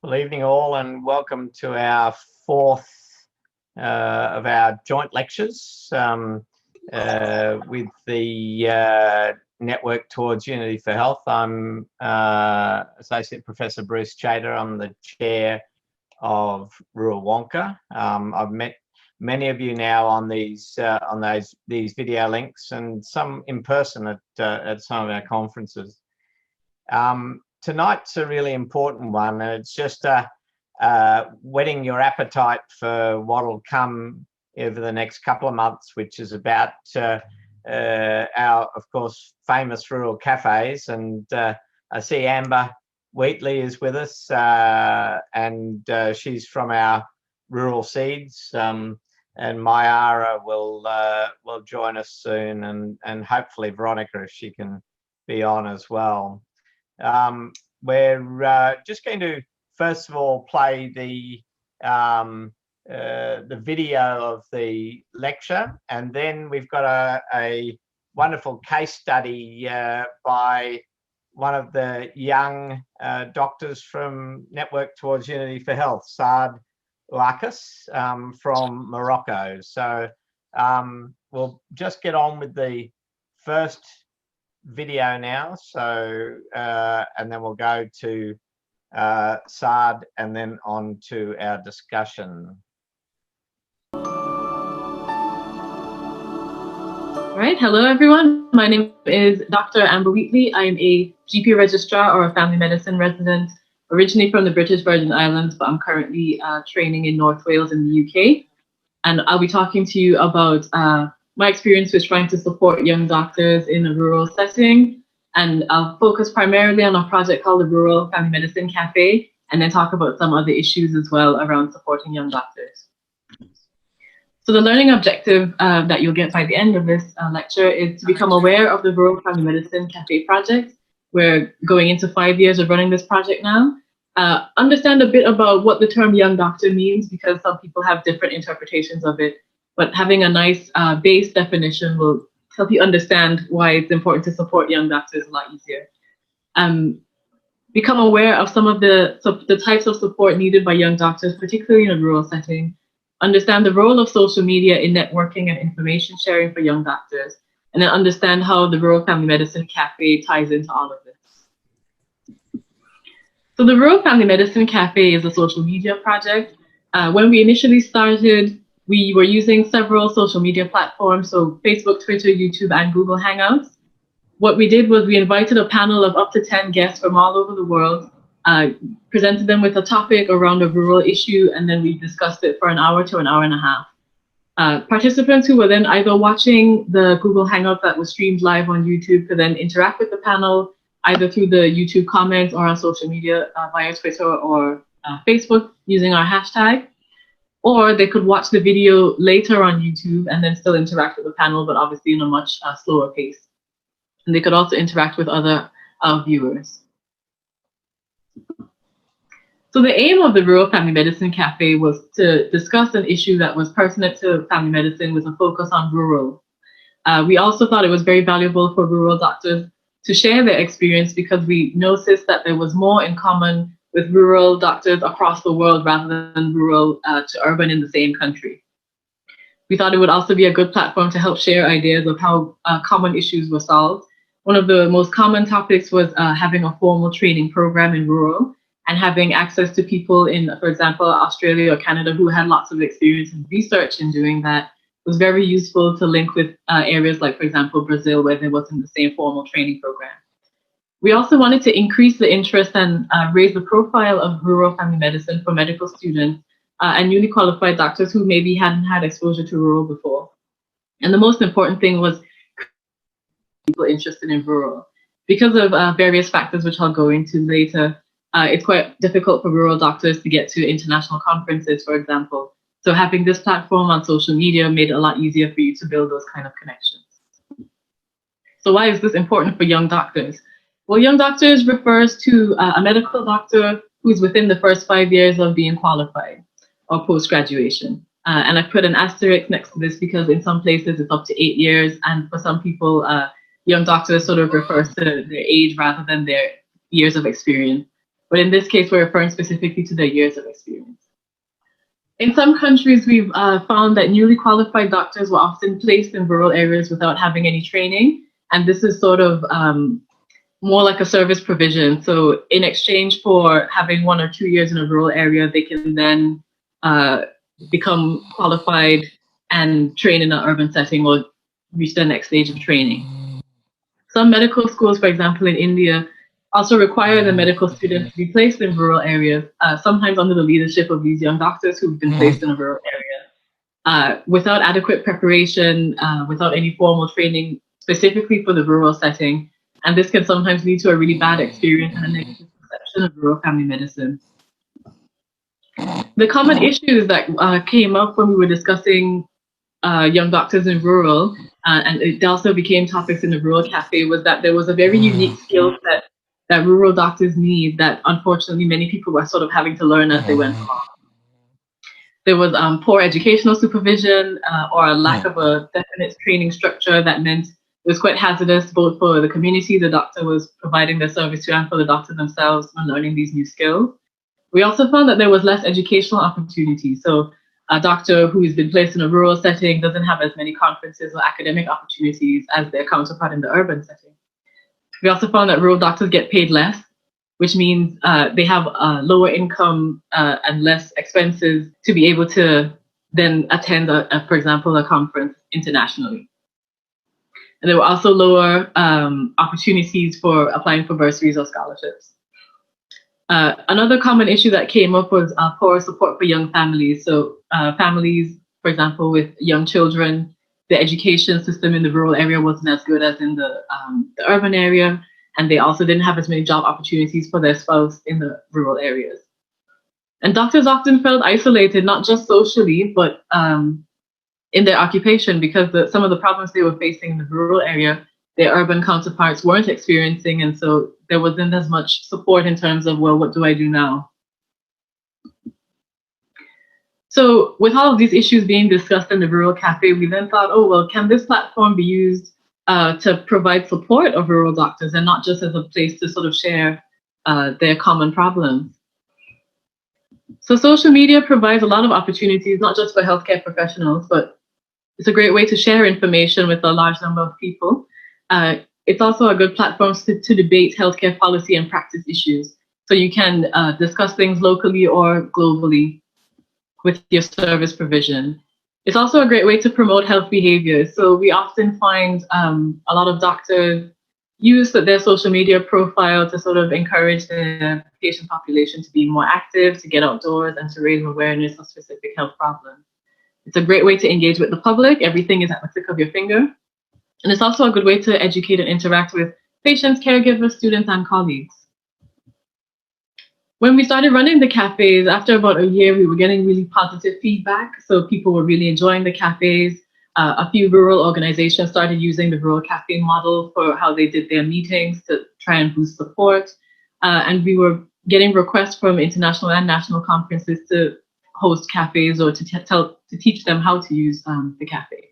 Well, evening all, and welcome to our fourth of our joint lectures with the Network Towards Unity for Health. I'm Associate Professor Bruce Chater. I'm the chair of Rural WONCA. I've met many of you now on these video links, and some in person at some of our conferences. Tonight's a really important one, and it's just whetting your appetite for what will come over the next couple of months, which is about our, of course, famous rural cafes. And I see Amber Wheatley is with us, and she's from our Rural Seeds, and Mayara will join us soon, and hopefully Veronica, if she can be on as well. We're just going to first of all play the video of the lecture, and then we've got a wonderful case study by one of the young doctors from Network Towards Unity for Health, Saad Ouakas, from Morocco. So we'll just get on with the first video now, so and then we'll go to Saad and then on to our discussion. All right, hello everyone. My name is Dr. Amber Wheatley. I am a GP registrar or a family medicine resident, originally from the British Virgin Islands, but I'm currently training in North Wales in the UK. And I'll be talking to you about my experience with trying to support young doctors in a rural setting. And I'll focus primarily on a project called the Rural Family Medicine Cafe, and then talk about some other issues as well around supporting young doctors. So the learning objective that you'll get by the end of this lecture is to become aware of the Rural Family Medicine Cafe project. We're going into 5 years of running this project now. Understand a bit about what the term young doctor means, because some people have different interpretations of it. But having a nice base definition will help you understand why it's important to support young doctors a lot easier. Become aware of some of the types of support needed by young doctors, particularly in a rural setting. Understand the role of social media in networking and information sharing for young doctors, and then understand how the Rural Family Medicine Cafe ties into all of this. So the Rural Family Medicine Cafe is a social media project. When we initially started, we were using several social media platforms, so Facebook, Twitter, YouTube, and Google Hangouts. What we did was we invited a panel of up to 10 guests from all over the world, presented them with a topic around a rural issue, and then we discussed it for an hour to an hour and a half. Participants who were then either watching the Google Hangout that was streamed live on YouTube could then interact with the panel, either through the YouTube comments or on social media via Twitter or Facebook using our hashtag. Or they could watch the video later on YouTube and then still interact with the panel, but obviously in a much slower pace. And they could also interact with other viewers. So the aim of the Rural Family Medicine Cafe was to discuss an issue that was pertinent to family medicine with a focus on rural. We also thought it was very valuable for rural doctors to share their experience, because we noticed that there was more in common with rural doctors across the world rather than rural to urban in the same country. We thought it would also be a good platform to help share ideas of how common issues were solved. One of the most common topics was having a formal training program in rural, and having access to people in, for example, Australia or Canada who had lots of experience and research in doing that was very useful to link with areas like, for example, Brazil, where there wasn't the same formal training program. We also wanted to increase the interest and raise the profile of rural family medicine for medical students and newly qualified doctors who maybe hadn't had exposure to rural before. And the most important thing was people interested in rural. Because of various factors, which I'll go into later, it's quite difficult for rural doctors to get to international conferences, for example. So having this platform on social media made it a lot easier for you to build those kind of connections. So why is this important for young doctors? Well, young doctors refers to a medical doctor who's within the first 5 years of being qualified or post-graduation. And I put an asterisk next to this because in some places it's up to 8 years, and for some people, young doctors sort of refers to their age rather than their years of experience. but in this case, we're referring specifically to their years of experience. In some countries, we've found that newly qualified doctors were often placed in rural areas without having any training, and this is sort of more like a service provision. So in exchange for having 1 or 2 years in a rural area, they can then become qualified and train in an urban setting or reach the next stage of training. Some medical schools, for example, in India, also require the medical students to be placed in rural areas, sometimes under the leadership of these young doctors who've been placed in a rural area, without adequate preparation, without any formal training specifically for the rural setting. And this can sometimes lead to a really bad experience and a negative perception of rural family medicine. The common issues that came up when we were discussing young doctors in rural, and it also became topics in the Rural Cafe, was that there was a very unique skill set that rural doctors need that unfortunately many people were sort of having to learn as they went along. There was poor educational supervision or a lack of a definite training structure that meant it was quite hazardous both for the community the doctor was providing their service to and for the doctor themselves when learning these new skills. We also found that there was less educational opportunity. So a doctor who has been placed in a rural setting doesn't have as many conferences or academic opportunities as their counterpart in the urban setting. We also found that rural doctors get paid less, which means they have lower income and less expenses to be able to then attend, for example, a conference internationally. And there were also lower opportunities for applying for bursaries or scholarships. Another common issue that came up was poor support for young families. So families, for example, with young children, the education system in the rural area wasn't as good as in the urban area, and they also didn't have as many job opportunities for their spouse in the rural areas. And doctors often felt isolated, not just socially, but in their occupation, because some of the problems they were facing in the rural area, their urban counterparts weren't experiencing, and so there wasn't as much support in terms of, well, what do I do now? So with all of these issues being discussed in the Rural Cafe, we then thought, oh, well, can this platform be used to provide support of rural doctors and not just as a place to sort of share their common problems? So social media provides a lot of opportunities, not just for healthcare professionals, but it's a great way to share information with a large number of people. It's also a good platform to debate healthcare policy and practice issues. So you can discuss things locally or globally with your service provision. It's also a great way to promote health behaviors. So we often find a lot of doctors use their social media profile to sort of encourage the patient population to be more active, to get outdoors, and to raise awareness of specific health problems. It's a great way to engage with the public. Everything is at the click of your finger. And it's also a good way to educate and interact with patients, caregivers, students, and colleagues. When we started running the cafes, after about a year, we were getting really positive feedback. So people were really enjoying the cafes. A few rural organizations started using the Rural Cafe model for how they did their meetings to try and boost support. And we were getting requests from international and national conferences to host cafes or to teach them how to use the cafe.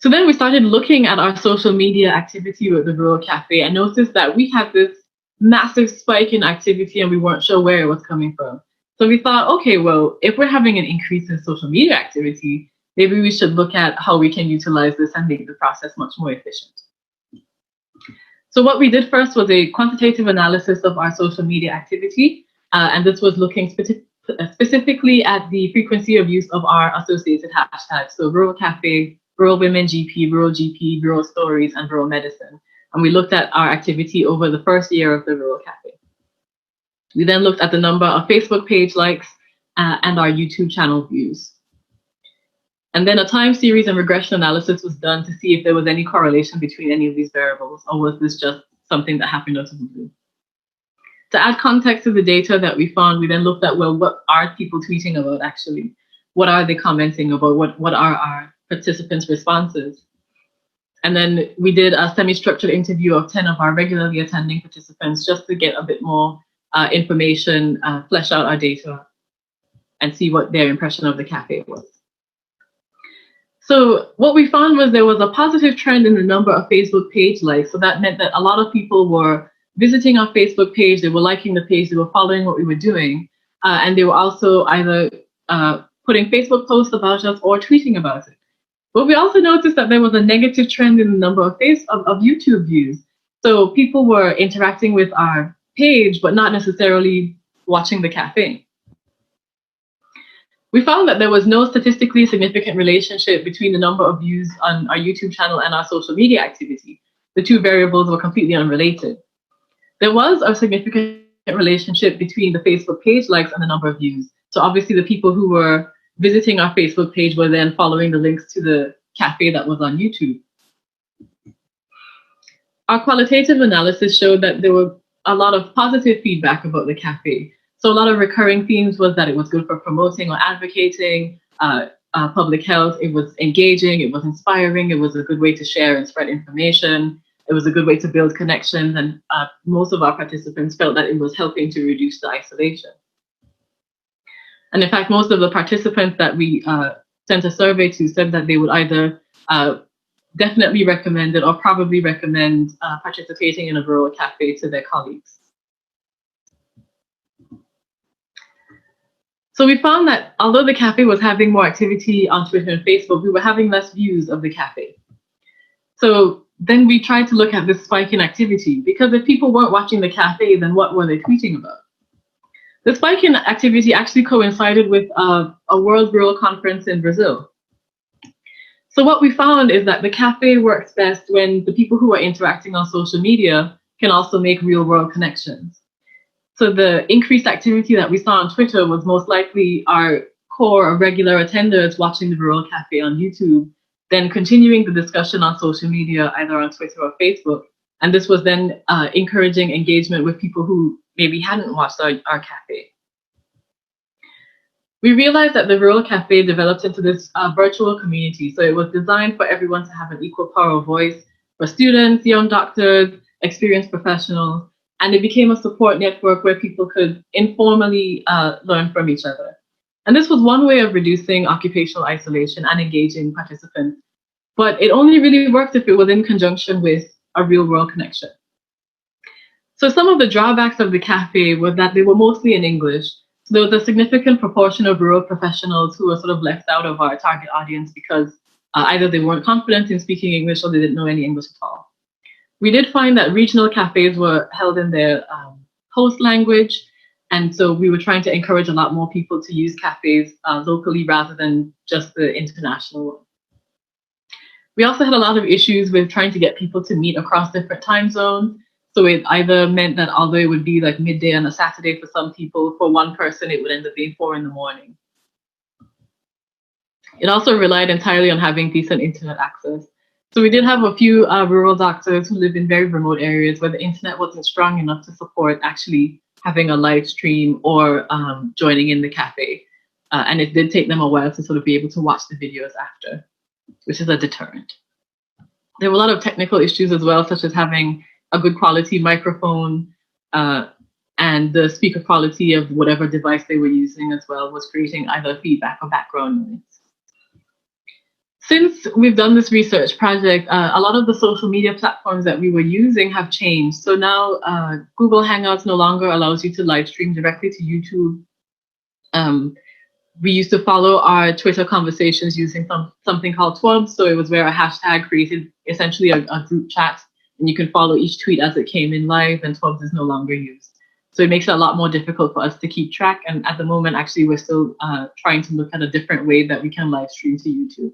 So then we started looking at our social media activity with the Rural Cafe and noticed that we had this massive spike in activity and we weren't sure where it was coming from. So we thought, okay, well, if we're having an increase in social media activity, maybe we should look at how we can utilize this and make the process much more efficient. So what we did first was a quantitative analysis of our social media activity, and this was looking specifically at the frequency of use of our associated hashtags, so Rural Cafe, Rural Women GP, Rural Stories, and Rural Medicine. And we looked at our activity over the first year of the Rural Cafe. We then looked at the number of Facebook page likes and our YouTube channel views. And then a time series and regression analysis was done to see if there was any correlation between any of these variables, or was this just something that happened out of the blue. To add context to the data that we found, we then looked at, well, what are people tweeting about actually? What are they commenting about? What are our participants' responses? And then we did a semi-structured interview of 10 of our regularly attending participants just to get a bit more information, flesh out our data, and see what their impression of the cafe was. So what we found was there was a positive trend in the number of Facebook page likes. So that meant that a lot of people were visiting our Facebook page, they were liking the page, they were following what we were doing, and they were also either putting Facebook posts about us or tweeting about it. But we also noticed that there was a negative trend in the number of YouTube views. So people were interacting with our page, but not necessarily watching the cafe. We found that there was no statistically significant relationship between the number of views on our YouTube channel and our social media activity. The two variables were completely unrelated. There was a significant relationship between the Facebook page likes and the number of views. So obviously the people who were visiting our Facebook page were then following the links to the cafe that was on YouTube. Our qualitative analysis showed that there were a lot of positive feedback about the cafe. So a lot of recurring themes was that it was good for promoting or advocating public health. It was engaging, it was inspiring, it was a good way to share and spread information. It was a good way to build connections, and most of our participants felt that it was helping to reduce the isolation. And in fact, most of the participants that we sent a survey to said that they would either definitely recommend it or probably recommend participating in a rural cafe to their colleagues. So we found that although the cafe was having more activity on Twitter and Facebook, we were having less views of the cafe. So then we tried to look at this spike in activity, because if people weren't watching the cafe, then what were they tweeting about? The spike in activity actually coincided with a World Rural Conference in Brazil. So what we found is that the cafe works best when the people who are interacting on social media can also make real world connections. So the increased activity that we saw on Twitter was most likely our core or regular attenders watching the Rural Cafe on YouTube, then continuing the discussion on social media, either on Twitter or Facebook. And this was then encouraging engagement with people who maybe hadn't watched our cafe. We realized that the Rural Cafe developed into this virtual community. So it was designed for everyone to have an equal power of voice, for students, young doctors, experienced professionals, and it became a support network where people could informally learn from each other. And this was one way of reducing occupational isolation and engaging participants. But it only really worked if it was in conjunction with a real world connection. So some of the drawbacks of the cafe were that they were mostly in English. So there was a significant proportion of rural professionals who were sort of left out of our target audience because either they weren't confident in speaking English or they didn't know any English at all. We did find that regional cafes were held in their host language. And so we were trying to encourage a lot more people to use cafes locally rather than just the international one. We also had a lot of issues with trying to get people to meet across different time zones. So it either meant that although it would be like midday on a Saturday for some people, for one person, it would end up being 4 in the morning. It also relied entirely on having decent internet access. So we did have a few rural doctors who live in very remote areas where the internet wasn't strong enough to support actually having a live stream or joining in the cafe. And it did take them a while to sort of be able to watch the videos after, which is a deterrent. There were a lot of technical issues as well, such as having a good quality microphone and the speaker quality of whatever device they were using as well was creating either feedback or background noise. Since we've done this research project, a lot of the social media platforms that we were using have changed. So now Google Hangouts no longer allows you to live stream directly to YouTube. We used to follow our Twitter conversations using something called TUFH. So it was where a hashtag created essentially a group chat, and you can follow each tweet as it came in live, and TUFH is no longer used. So it makes it a lot more difficult for us to keep track. And at the moment, actually, we're still trying to look at a different way that we can live stream to YouTube.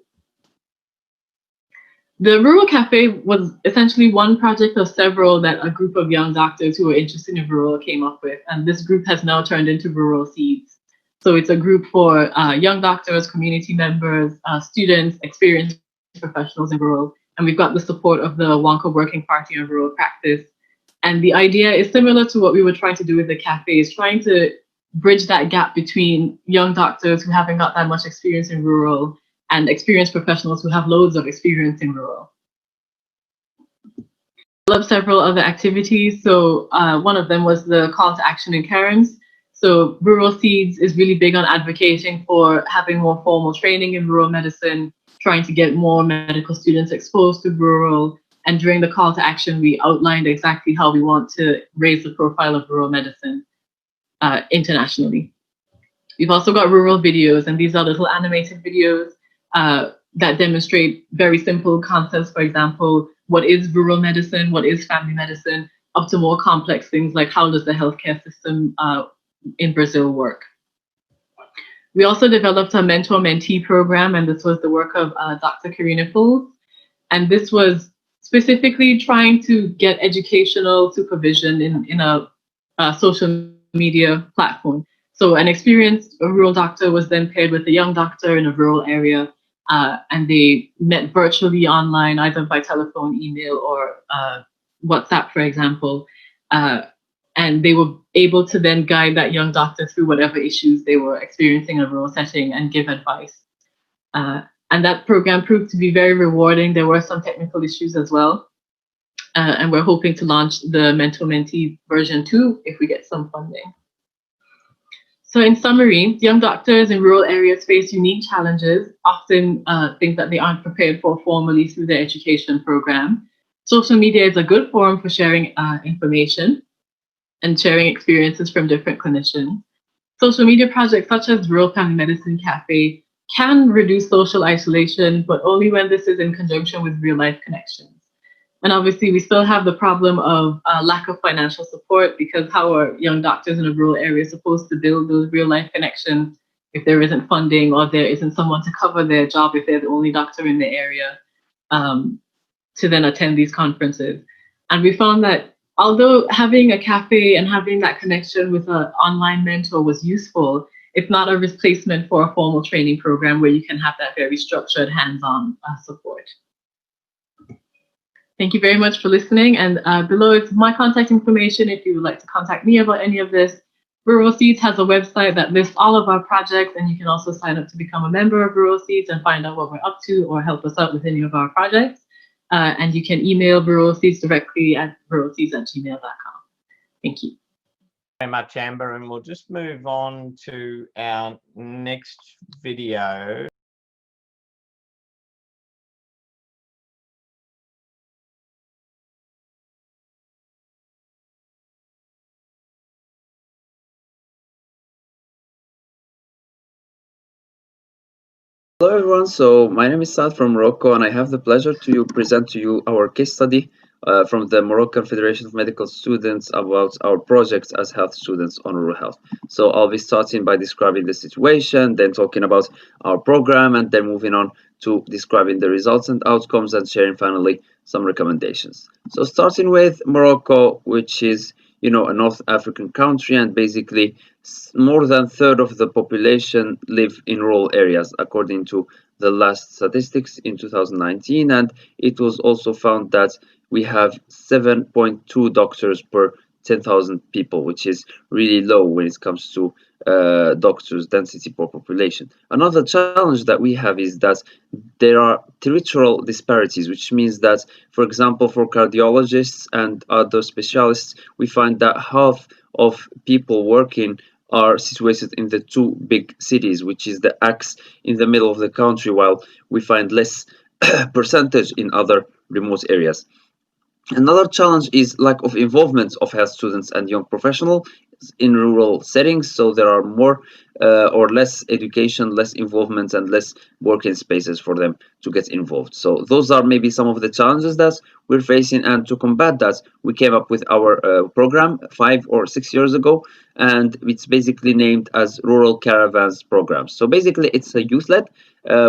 The Rural Cafe was essentially one project of several that a group of young doctors who were interested in rural came up with. And this group has now turned into Rural Seeds. So it's a group for young doctors, community members, students, experienced professionals in rural. And we've got the support of the WONCA Working Party on Rural Practice. And the idea is similar to what we were trying to do with the cafe, is trying to bridge that gap between young doctors who haven't got that much experience in rural and experienced professionals who have loads of experience in rural. We developed several other activities. So one of them was the call to action in Karens. So Rural Seeds is really big on advocating for having more formal training in rural medicine, trying to get more medical students exposed to rural, And during the call to action, we outlined exactly how we want to raise the profile of rural medicine internationally. We've also got rural videos, and these are little animated videos that demonstrate very simple concepts. For example, what is rural medicine? What is family medicine? Up to more complex things like how does the healthcare system in Brazil work? We also developed a mentor-mentee program, and this was the work of Dr. Karina Fools. And this was specifically trying to get educational supervision in a social media platform. So an experienced rural doctor was then paired with a young doctor in a rural area, and they met virtually online, either by telephone, email, or WhatsApp, for example. And they were able to then guide that young doctor through whatever issues they were experiencing in a rural setting and give advice. And that program proved to be very rewarding. There were some technical issues as well. And we're hoping to launch the Mentor-Mentee version 2 if we get some funding. So in summary, young doctors in rural areas face unique challenges, often things that they aren't prepared for formally through their education program. Social media is a good forum for sharing information and sharing experiences from different clinicians. Social media projects such as Rural Family Medicine Cafe can reduce social isolation, but only when this is in conjunction with real-life connections. And obviously, we still have the problem of lack of financial support, because how are young doctors in a rural area supposed to build those real-life connections if there isn't funding or there isn't someone to cover their job if they're the only doctor in the area to then attend these conferences? And we found that although having a cafe and having that connection with an online mentor was useful, it's not a replacement for a formal training program where you can have that very structured hands-on support. Thank you very much for listening. And below is my contact information if you would like to contact me about any of this. Rural Seeds has a website that lists all of our projects, and you can also sign up to become a member of Rural Seeds and find out what we're up to or help us out with any of our projects. And you can email Rural Seeds directly at ruralseeds@gmail.com. Thank you. Very much, Amber, and we'll just move on to our next video. Hello everyone, so my name is Saad from Morocco, and I have the pleasure to present to you our case study from the Moroccan Federation of Medical Students about our projects as health students on rural health. So I'll be starting by describing the situation, then talking about our program, and then moving on to describing the results and outcomes and sharing finally some recommendations. So starting with Morocco, which is a North African country, and basically more than a third of the population live in rural areas, according to the last statistics in 2019. And it was also found that we have 7.2 doctors per 10,000 people, which is really low when it comes to doctors density per population. Another challenge that we have is that there are territorial disparities, which means that, for example, for cardiologists and other specialists, we find that half of people working are situated in the two big cities, which is the axe in the middle of the country, while we find less percentage in other remote areas. Another challenge is lack of involvement of health students and young professionals in rural settings. So there are more or less education, less involvement, and less working spaces for them to get involved. So those are maybe some of the challenges that we're facing, and to combat that, we came up with our program 5 or 6 years ago, and it's basically named as Rural Caravans Program. So basically it's a youth-led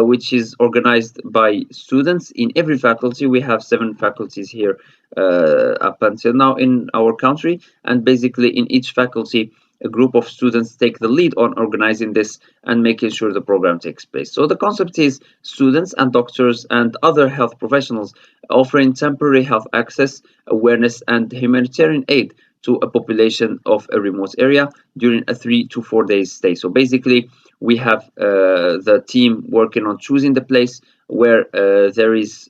which is organized by students in every faculty. We have 7 faculties here up until now in our country, and basically in each faculty a group of students take the lead on organizing this and making sure the program takes place. So the concept is students and doctors and other health professionals offering temporary health access, awareness, and humanitarian aid to a population of a remote area during a 3 to 4 days stay. So basically, we have the team working on choosing the place where there is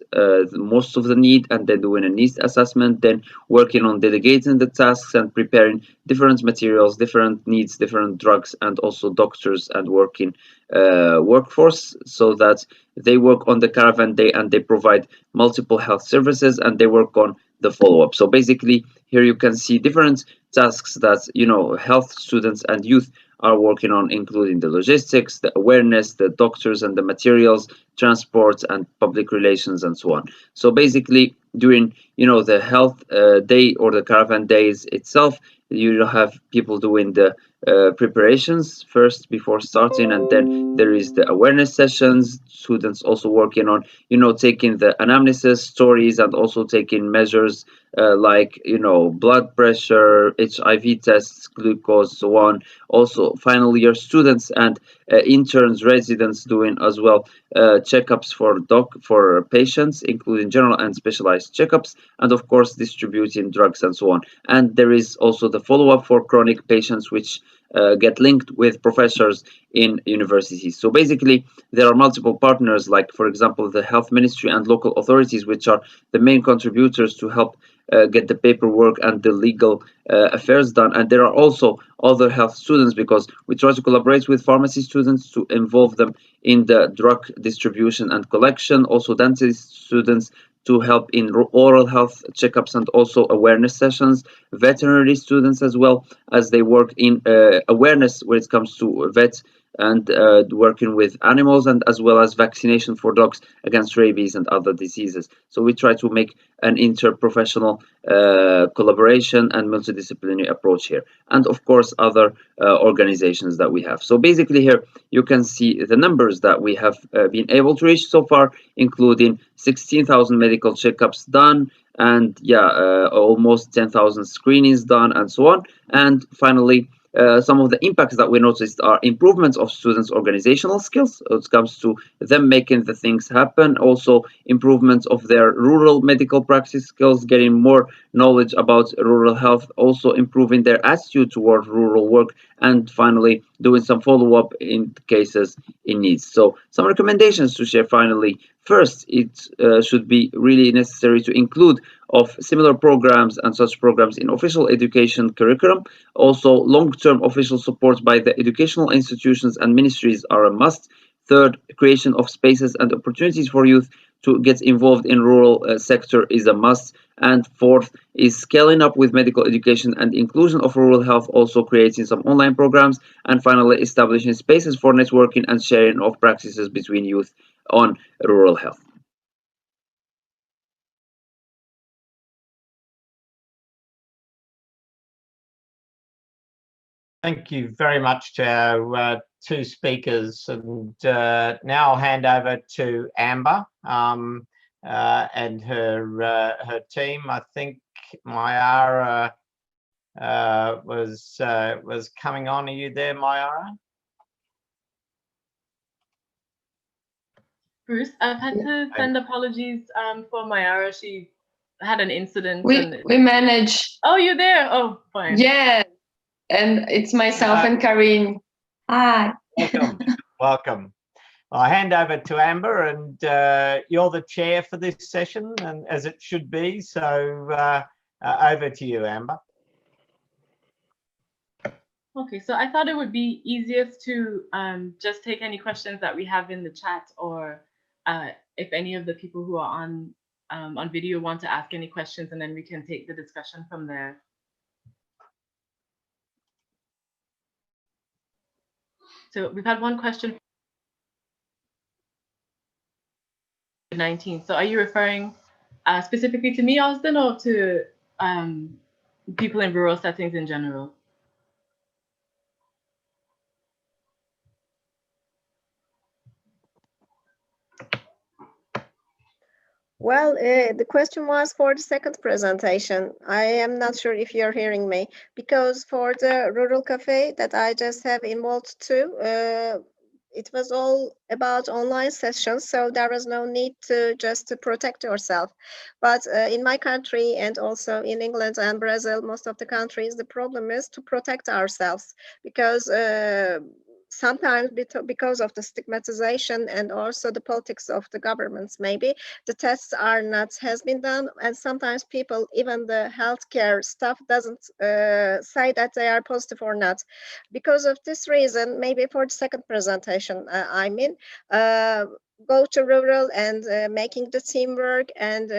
most of the need, and then doing a needs assessment, then working on delegating the tasks and preparing different materials, different needs, different drugs, and also doctors and working workforce, so that they work on the caravan day and they provide multiple health services and they work on the follow-up. So basically, here you can see different tasks that, you know, health students and youth are working on, including the logistics, the awareness, the doctors and the materials, transport and public relations, and so on. So basically, during, you know, the health day or the caravan days itself, you have people doing the preparations first before starting, and then there is the awareness sessions, students also working on, you know, taking the anamnesis stories and also taking measures like, you know, blood pressure, HIV tests, glucose, so on. Also final year students and interns, residents doing as well checkups for patients, including general and specialized checkups, and of course distributing drugs and so on. And there is also the follow-up for chronic patients, which get linked with professors in universities. So basically, there are multiple partners, like for example the health ministry and local authorities, which are the main contributors to help get the paperwork and the legal affairs done. And there are also other health students, because we try to collaborate with pharmacy students to involve them in the drug distribution and collection, also dentist students to help in oral health checkups and also awareness sessions, veterinary students as well, as they work in awareness when it comes to vets and working with animals, and as well as vaccination for dogs against rabies and other diseases. So we try to make an interprofessional collaboration and multidisciplinary approach here, and of course other organizations that we have. So basically here you can see the numbers that we have been able to reach so far, including 16,000 medical checkups done, and almost 10,000 screenings done, and so on. And finally, some of the impacts that we noticed are improvements of students' organizational skills. It comes to them making the things happen. Also, improvements of their rural medical practice skills, getting more knowledge about rural health, also improving their attitude toward rural work, and finally, doing some follow-up in cases in needs. So, some recommendations to share finally. First, it should be really necessary to include of similar programs and such programs in official education curriculum. Also, long-term official support by the educational institutions and ministries are a must. Third, creation of spaces and opportunities for youth to get involved in rural sector is a must. And fourth is scaling up with medical education and inclusion of rural health, also creating some online programs. And finally, establishing spaces for networking and sharing of practices between youth on rural health. Thank you very much to our two speakers, and now I'll hand over to Amber and her team. I think Mayara was coming on. Are you there, Mayara? Bruce, I've had to send apologies for Mayara. She had an incident. We managed. Oh, you're there? Oh, fine. Yeah, and it's myself and Karine. Hi. Welcome. Welcome. I'll hand over to Amber, and you're the chair for this session, and as it should be. So over to you, Amber. Okay, so I thought it would be easiest to just take any questions that we have in the chat, or if any of the people who are on video want to ask any questions, and then we can take the discussion from there. So we've had one question. 19. So are you referring specifically to me, Austin, or to people in rural settings in general? Well, the question was for the second presentation. I am not sure if you're hearing me, because for the rural cafe that I just have involved too, it was all about online sessions, so there was no need to just to protect yourself. But in my country and also in England and Brazil, most of the countries, the problem is to protect ourselves, because sometimes because of the stigmatization and also the politics of the governments, maybe the tests are not has been done, and sometimes people, even the healthcare staff, doesn't say that they are positive or not. Because of this reason, maybe for the second presentation, go to rural and making the teamwork and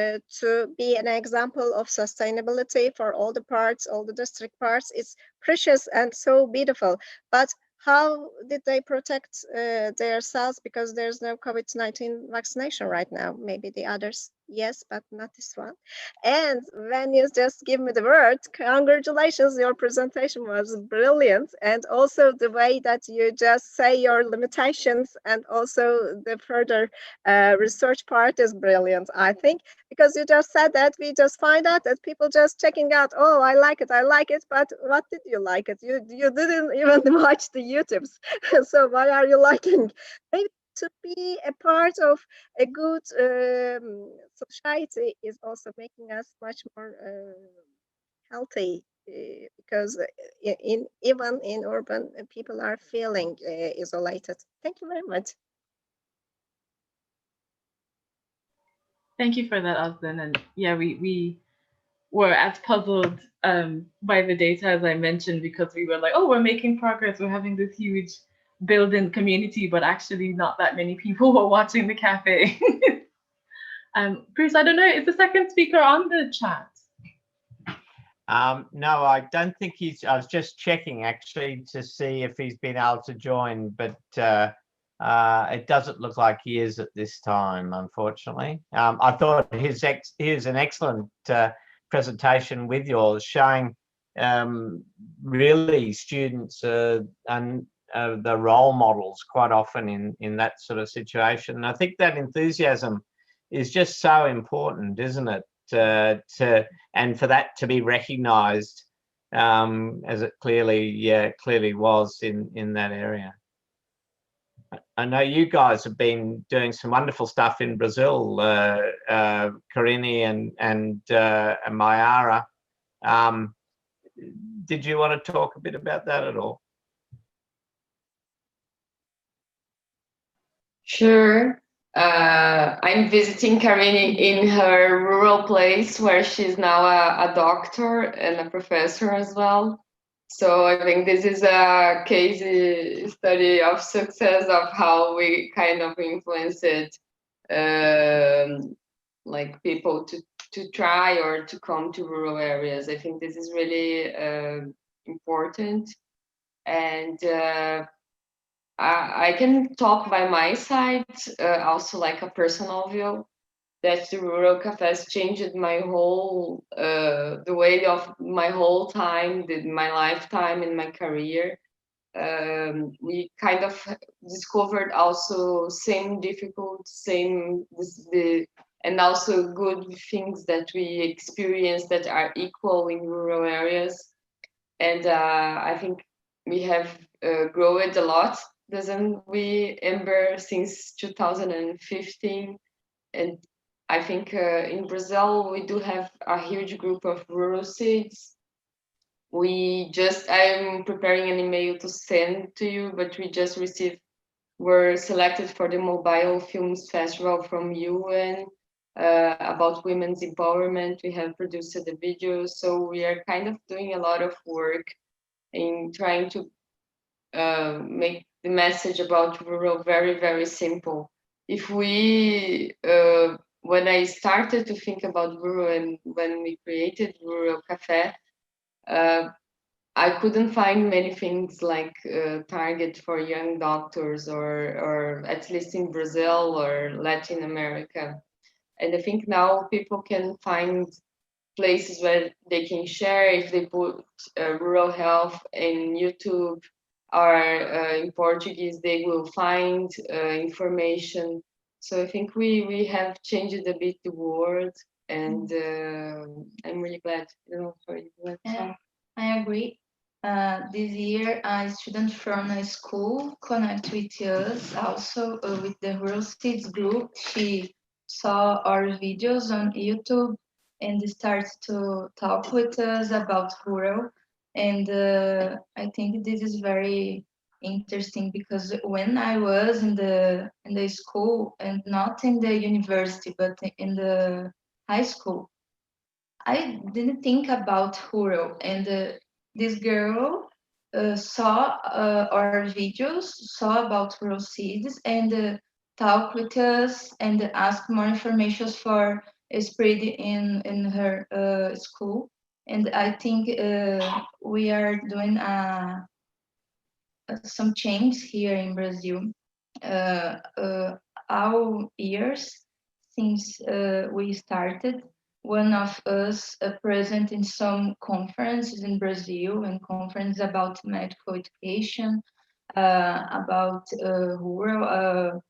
to be an example of sustainability for all the parts, all the district parts. It's precious and so beautiful. But how did they protect themselves? Because there's no COVID-19 vaccination right now. Maybe the others, yes, but not this one. And when you just give me the word, congratulations, your presentation was brilliant. And also the way that you just say your limitations and also the further research part is brilliant, I think, because you just said that we just find out that people just checking out, oh, I like it, but what did you like it? You didn't even watch the YouTubes. So why are you liking? Maybe to be a part of a good society is also making us much more healthy, because even in urban, people are feeling isolated. Thank you very much. Thank you for that, Aslan. And yeah, we were as puzzled by the data as I mentioned, because we were like, oh, we're making progress, we're having this huge built-in community, but actually not that many people were watching the cafe. Bruce, I don't know, is the second speaker on the chat? No, I don't think he's. I was just checking actually to see if he's been able to join, but it doesn't look like he is at this time, unfortunately. I thought his an excellent presentation with yours, showing really students and the role models quite often in that sort of situation. And I think that enthusiasm is just so important, isn't it? And for that to be recognised as it clearly was in that area. I know you guys have been doing some wonderful stuff in Brazil, Karini and Mayara. Did you want to talk a bit about that at all? Sure. I'm visiting Karini in her rural place, where she's now a doctor and a professor as well. So I think this is a case study of success of how we kind of influenced like people to try or to come to rural areas. I think this is really important. And I can talk by my side, also like a personal view, that the rural cafes changed my whole, the way of my whole time, my lifetime in my career. We kind of discovered also same difficult, and also good things that we experience that are equal in rural areas. And I think we have grown a lot, doesn't we, Amber, since 2015? And I think in Brazil, we do have a huge group of rural seeds. I'm preparing an email to send to you, but we just were selected for the Mobile Films Festival from UN about women's empowerment. We have produced the video, so we are kind of doing a lot of work in trying to make the message about rural very, very simple. If we, when I started to think about rural and when we created Rural Café, I couldn't find many things like target for young doctors, or at least in Brazil or Latin America. And I think now people can find places where they can share. If they put rural health in YouTube or in Portuguese, they will find information. So I think we have changed a bit the world, and I'm really glad. I agree. this year, a student from a school connect with us also with the Rural Seeds group. She saw our videos on YouTube and started to talk with us about rural. And I think this is very interesting because when I was in the school, and not in the university, but in the high school, I didn't think about rural. And this girl saw our videos, saw about rural seeds, and talked with us and asked more information for spread in her school. And I think we are doing some change here in Brazil. Our years since we started, one of us present in some conferences in Brazil and conferences about medical education, about rural,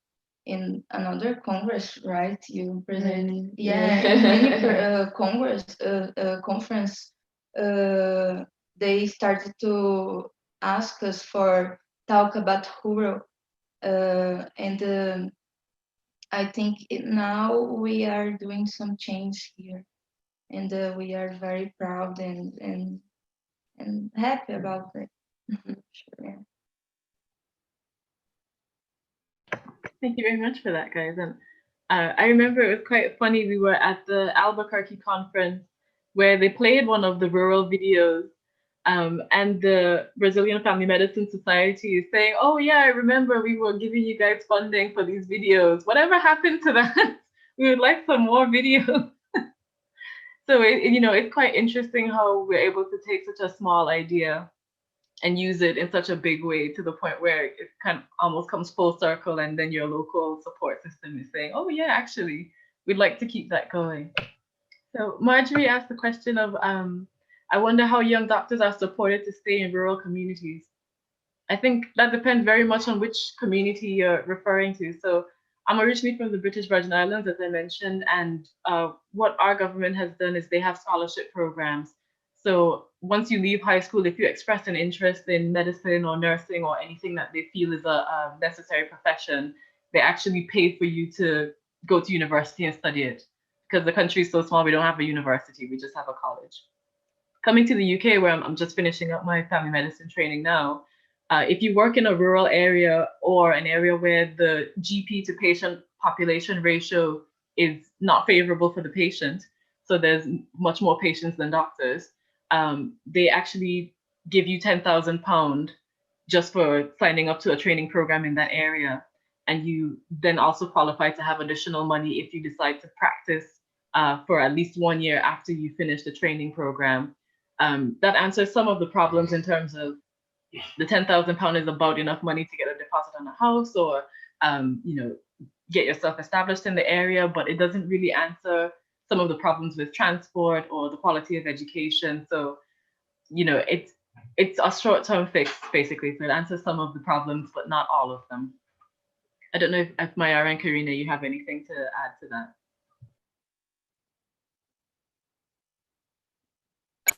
in another congress, right? You present, yeah, many conference. They started to ask us for talk about rural, and I think now we are doing some change here, and we are very proud and happy about it. Sure, yeah. Thank you very much for that, guys. And I remember it was quite funny. We were at the Albuquerque conference where they played one of the rural videos, and the Brazilian Family Medicine Society is saying, "Oh yeah, I remember we were giving you guys funding for these videos. Whatever happened to that? We would like some more videos." So it's quite interesting how we're able to take such a small idea and use it in such a big way to the point where it kind of almost comes full circle, and then your local support system is saying, "Oh yeah, actually, we'd like to keep that going." So Marjorie asked the question of, I wonder how young doctors are supported to stay in rural communities. I think that depends very much on which community you're referring to. So I'm originally from the British Virgin Islands, as I mentioned, and what our government has done is they have scholarship programs. So once you leave high school, if you express an interest in medicine or nursing or anything that they feel is a necessary profession, they actually pay for you to go to university and study it. Because the country is so small, we don't have a university, we just have a college. Coming to the UK, where I'm just finishing up my family medicine training now, if you work in a rural area or an area where the GP to patient population ratio is not favorable for the patient, so there's much more patients than doctors, they actually give you £10,000 just for signing up to a training program in that area. And you then also qualify to have additional money if you decide to practice for at least 1 year after you finish the training program. That answers some of the problems in terms of the £10,000 is about enough money to get a deposit on a house or get yourself established in the area, but it doesn't really answer some of the problems with transport or the quality of education. So it's a short-term fix, basically. So it answers some of the problems, but not all of them. I don't know if Mayara and Karina, you have anything to add to that.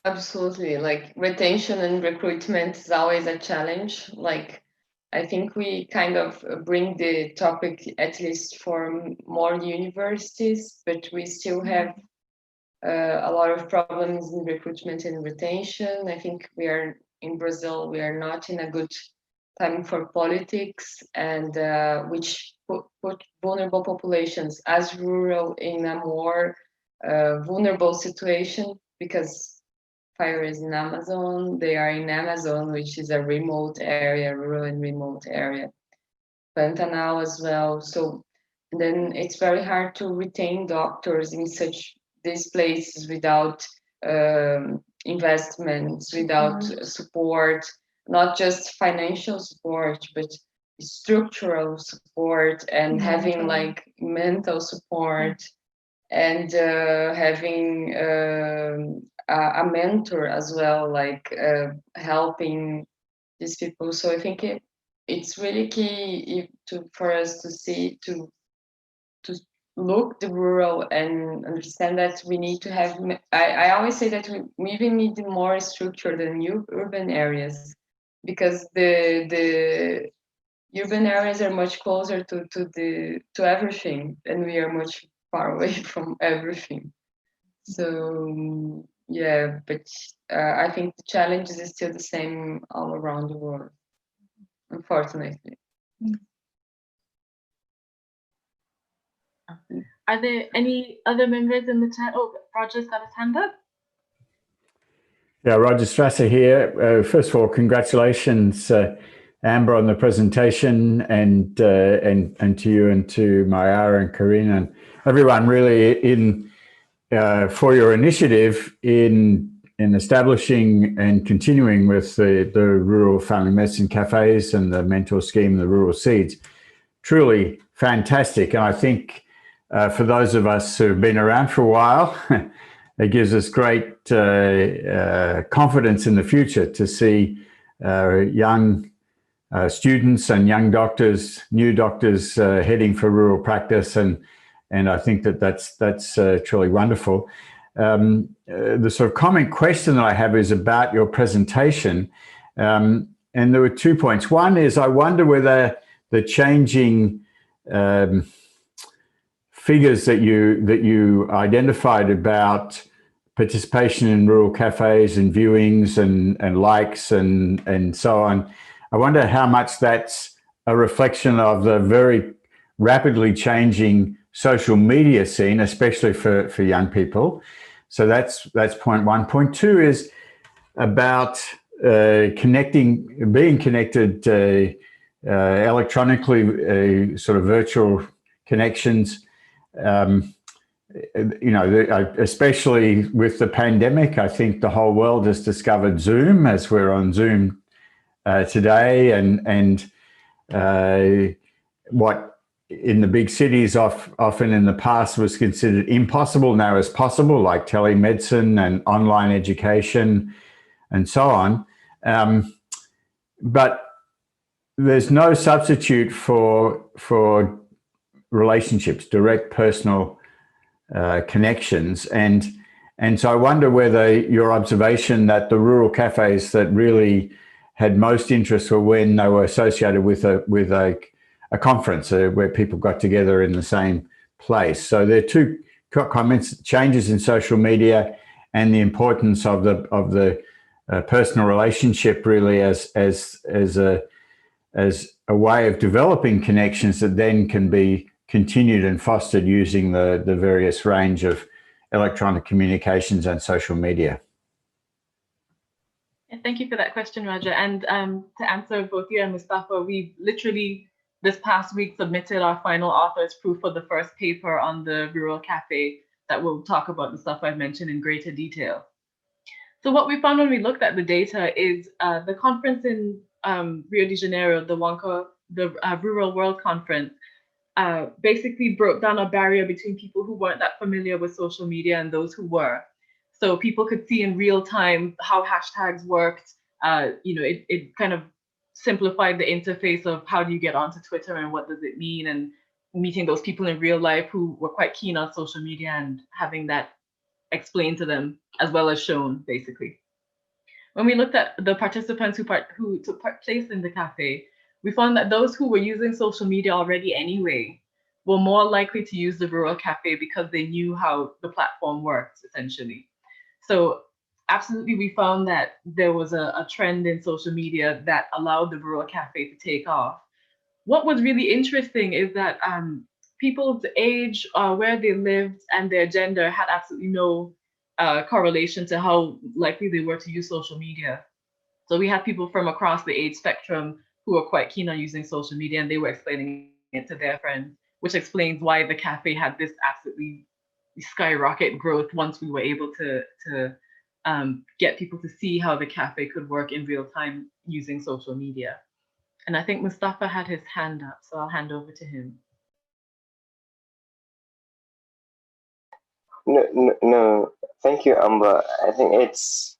Absolutely. Like retention and recruitment is always a challenge. Like I think we kind of bring the topic at least for more universities, but we still have a lot of problems in recruitment and retention. I think we are in Brazil, we are not in a good time for politics, and which put vulnerable populations as rural in a more vulnerable situation, because fire is in Amazon, they are in Amazon, which is a remote area, rural and remote area. Pantanal as well. So then it's very hard to retain doctors in such these places without investments, without support, not just financial support, but structural support, and having like mental support, and having a mentor as well, like helping these people. So I think it's really key for us to see, to look the rural and understand that we need to have, I always say that we even need more structure than urban areas, because the urban areas are much closer to everything, and we are much far away from everything. So yeah, but I think the challenge is still the same all around the world, unfortunately. Are there any other members in the chat? Oh, Roger's got his hand up. Yeah, Roger Strasser here. First of all, congratulations, Amber, on the presentation, and to you and to Mayara and Karina and everyone really for your initiative in establishing and continuing with the rural family medicine cafes and the mentor scheme, the Rural Seeds. Truly fantastic, and I think for those of us who've been around for a while, it gives us great confidence in the future to see young students and young doctors, new doctors heading for rural practice, and I think that's truly wonderful. The sort of common question that I have is about your presentation, and there were 2 points. One is, I wonder whether the changing figures that you identified about participation in rural cafes and viewings and likes and so on, I wonder how much that's a reflection of the very rapidly changing social media scene, especially for young people. So that's point one. Point two is about being connected electronically, sort of virtual connections. You know, especially with the pandemic, I think the whole world has discovered Zoom, as we're on Zoom today, and what in the big cities often in the past was considered impossible now is possible, like telemedicine and online education and so on. But there's no substitute for relationships, direct personal connections, and so I wonder whether your observation that the rural cafes that really had most interest were when they were associated with a conference where people got together in the same place. So there are two comments: changes in social media and the importance of the personal relationship, really as a way of developing connections that then can be continued and fostered using the various range of electronic communications and social media. Yeah, thank you for that question, Roger. And to answer both you and Mustafa, we literally this past week submitted our final author's proof for the first paper on the rural cafe that will talk about the stuff I've mentioned in greater detail. So what we found when we looked at the data is the conference in Rio de Janeiro, the WONCA, the Rural World Conference, basically broke down a barrier between people who weren't that familiar with social media and those who were. So people could see in real time how hashtags worked. You know, it kind of simplified the interface of how do you get onto Twitter and what does it mean, and meeting those people in real life who were quite keen on social media and having that explained to them as well as shown, basically. When we looked at the participants who took place in the cafe, we found that those who were using social media already anyway were more likely to use the rural cafe because they knew how the platform works, essentially. So absolutely, we found that there was a trend in social media that allowed the rural cafe to take off. What was really interesting is that people's age, where they lived, and their gender had absolutely no correlation to how likely they were to use social media. So we had people from across the age spectrum who were quite keen on using social media, and they were explaining it to their friends, which explains why the cafe had this absolutely skyrocket growth once we were able to get people to see how the cafe could work in real time using social media. And I think Mustafa had his hand up, so I'll hand over to him. No, thank you, Amber. I think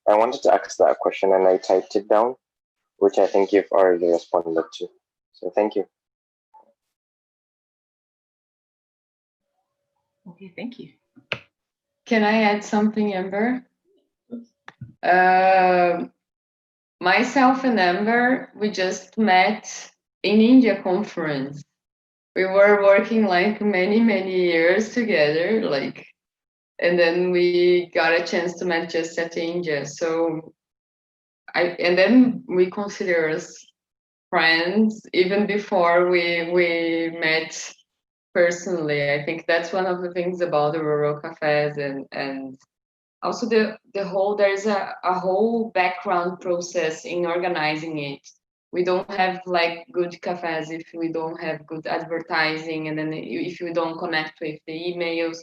I wanted to ask that question and I typed it down, which I think you've already responded to. So thank you. Okay, thank you. Can I add something, Amber? Myself and Amber, we just met in India conference. We were working like many years together, like, and then we got a chance to meet just at India. So and then we consider us friends even before we met personally. I think that's one of the things about the rural cafes, and also there's a whole background process in organizing it. We don't have like good cafes if we don't have good advertising, and then if we don't connect with the emails.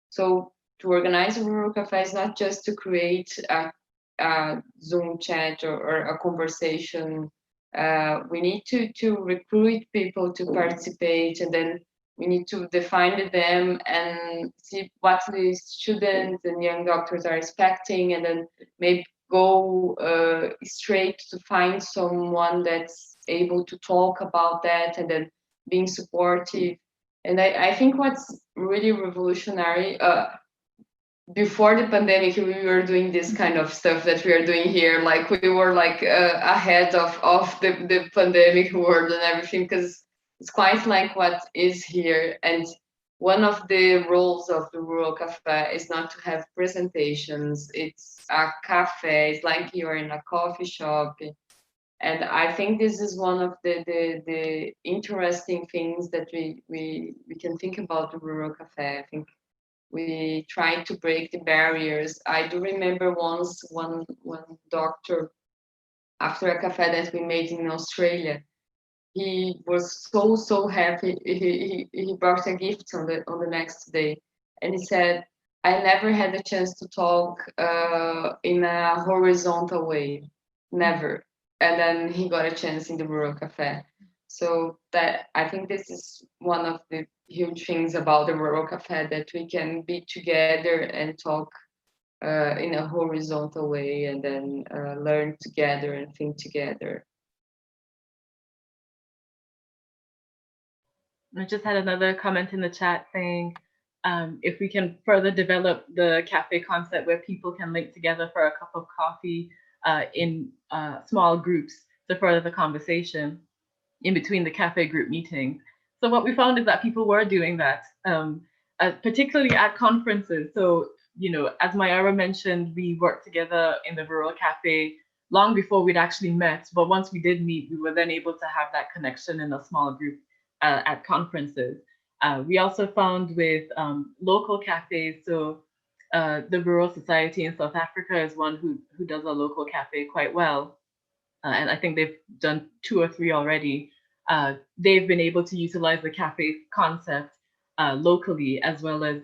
So to organize a rural cafe is not just to create a Zoom chat or a conversation. We need to recruit people to participate, and then we need to define them and see what the students and young doctors are expecting, and then maybe go straight to find someone that's able to talk about that, and then being supportive. And I think what's really revolutionary, before the pandemic, we were doing this kind of stuff that we are doing here. Like we were like ahead of the pandemic world and everything, because it's quite like what is here. And one of the roles of the rural cafe is not to have presentations. It's a cafe. It's like you're in a coffee shop. And I think this is one of the interesting things that we can think about the rural cafe. I think we try to break the barriers. I do remember once one doctor, after a cafe that we made in Australia, he was so happy. He brought a gift on the next day, and he said, "I never had a chance to talk in a horizontal way, never." And then he got a chance in the rural cafe. So that, I think this is one of the huge things about the rural cafe, that we can be together and talk in a horizontal way, and then learn together and think together. I just had another comment in the chat saying, if we can further develop the cafe concept where people can link together for a cup of coffee in small groups to further the conversation in between the cafe group meetings. So what we found is that people were doing that, particularly at conferences. So, you know, as Mayara mentioned, we worked together in the rural cafe long before we'd actually met. But once we did meet, we were then able to have that connection in a small group at conferences. We also found with local cafes, so the Rural Society in South Africa is one who does a local cafe quite well. And I think they've done 2 or 3 already. They've been able to utilize the cafe concept locally, as well as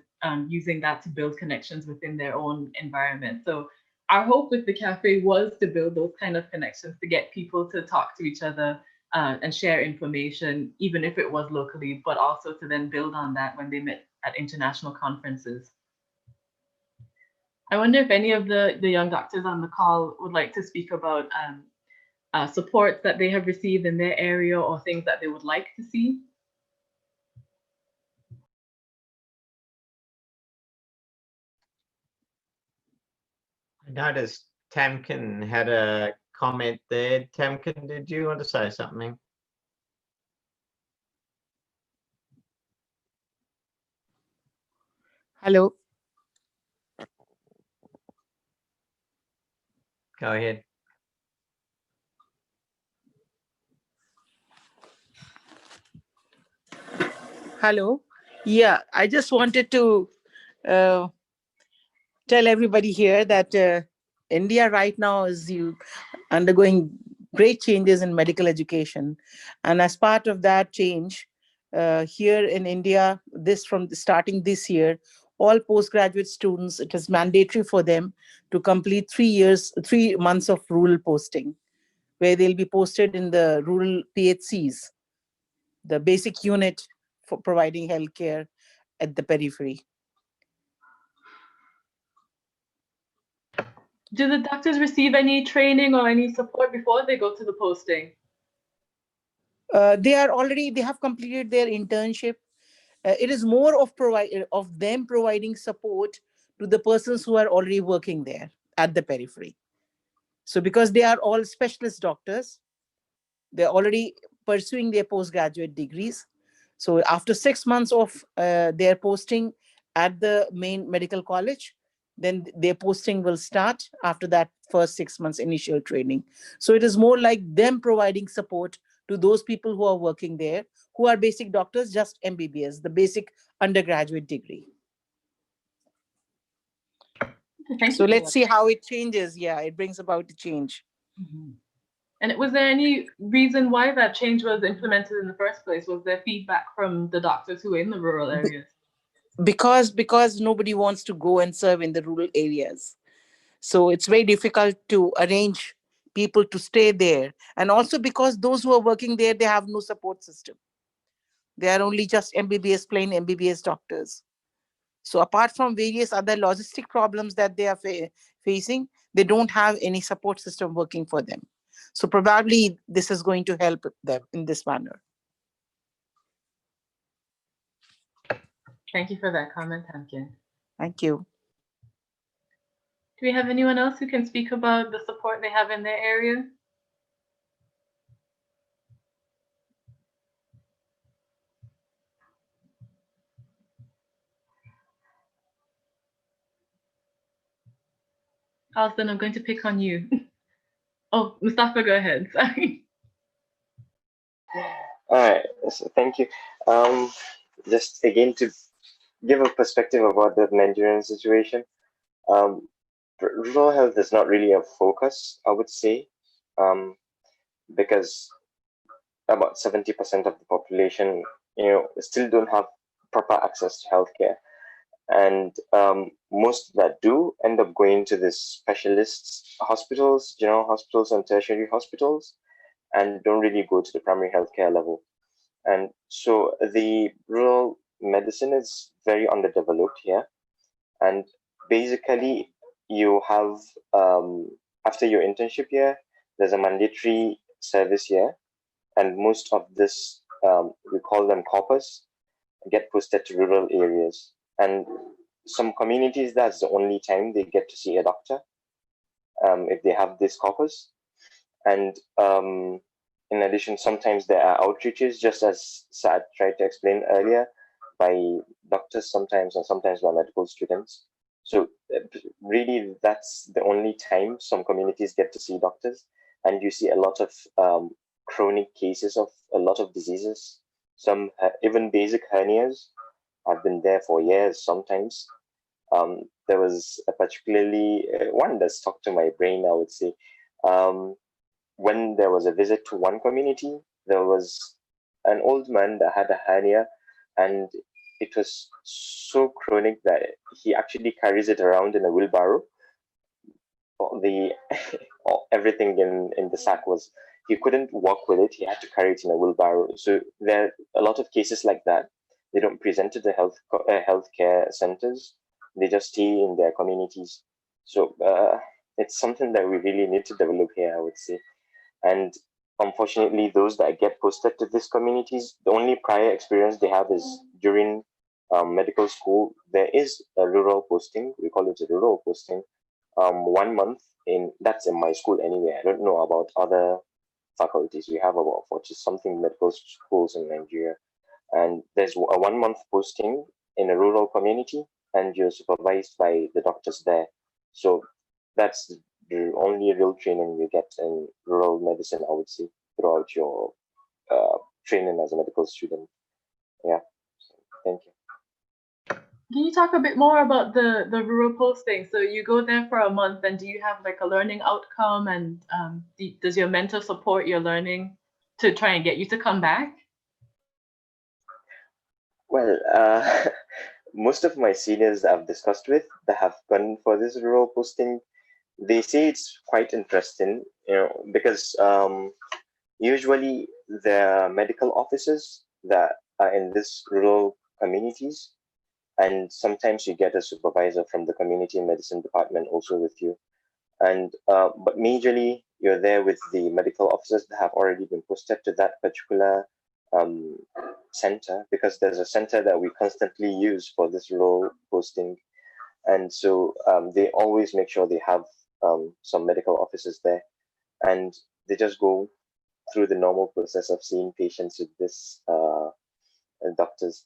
using that to build connections within their own environment. So our hope with the cafe was to build those kind of connections, to get people to talk to each other and share information, even if it was locally, but also to then build on that when they met at international conferences. I wonder if any of the young doctors on the call would like to speak about supports that they have received in their area, or things that they would like to see. I noticed Tamkin had a comment there. Tamkin, did you want to say something? Hello. Go ahead. Hello. Yeah, I just wanted to tell everybody here that India right now is undergoing great changes in medical education. And as part of that change, here in India, starting this year, all postgraduate students, it is mandatory for them to complete 3 months of rural posting, where they'll be posted in the rural PHCs, the basic unit for providing healthcare at the periphery. Do the doctors receive any training or any support before they go to the posting? They have completed their internship, it is more of them providing support to the persons who are already working there at the periphery. So because they are all specialist doctors, they're already pursuing their postgraduate degrees. So after 6 months of their posting at the main medical college, then their posting will start after that first 6 months initial training. So it is more like them providing support to those people who are working there, who are basic doctors, just MBBS, the basic undergraduate degree. So let's see how it changes. Yeah, it brings about the change. Mm-hmm. And was there any reason why that change was implemented in the first place? Was there feedback from the doctors who were in the rural areas? Because nobody wants to go and serve in the rural areas. So it's very difficult to arrange people to stay there. And also because those who are working there, they have no support system. They are only just MBBS, plain MBBS doctors. So apart from various other logistic problems that they are facing, they don't have any support system working for them. So probably this is going to help them in this manner. Thank you for that comment, Tamkin. Thank you. Do we have anyone else who can speak about the support they have in their area? Alston, I'm going to pick on you. Oh, Mustafa, go ahead. Sorry. All right, so thank you. Just again to give a perspective about the Nigerian situation, rural health is not really a focus, I would say, because about 70% of the population, still don't have proper access to healthcare. And most that do end up going to the specialist hospitals, general hospitals and tertiary hospitals, and don't really go to the primary healthcare level. And so the rural medicine is very underdeveloped here. And basically you have, after your internship here, there's a mandatory service here. And most of this, we call them corpus, get posted to rural areas. And some communities, that's the only time they get to see a doctor, if they have this corpus. And in addition, sometimes there are outreaches, just as Saad tried to explain earlier, by doctors sometimes, and sometimes by medical students. So really, that's the only time some communities get to see doctors. And you see a lot of chronic cases of a lot of diseases. Some even basic hernias have been there for years sometimes. There was a particularly one that stuck to my brain, I would say. When there was a visit to one community, there was an old man that had a hernia, and it was so chronic that he actually carries it around in a wheelbarrow. Everything in the sack was, he couldn't walk with it, he had to carry it in a wheelbarrow. So there are a lot of cases like that. They don't present to the healthcare centers, they just stay in their communities. So it's something that we really need to develop here, I would say. And unfortunately, those that get posted to these communities, the only prior experience they have is during medical school. There is a rural posting, we call it a rural posting, 1 month that's in my school anyway. I don't know about other faculties. We have about 40-something medical schools in Nigeria. And there's a 1 month posting in a rural community, and you're supervised by the doctors there. So that's the only real training you get in rural medicine, I would say, throughout your training as a medical student. Yeah, so, thank you. Can you talk a bit more about the rural posting? So you go there for a month, and do you have like a learning outcome, and does your mentor support your learning to try and get you to come back? Well, most of my seniors I've discussed with that have gone for this rural posting, they say it's quite interesting, because usually the medical officers that are in these rural communities, and sometimes you get a supervisor from the community medicine department also with you. And but majorly you're there with the medical officers that have already been posted to that particular center, because there's a center that we constantly use for this role posting. And so they always make sure they have some medical officers there, and they just go through the normal process of seeing patients with this doctors.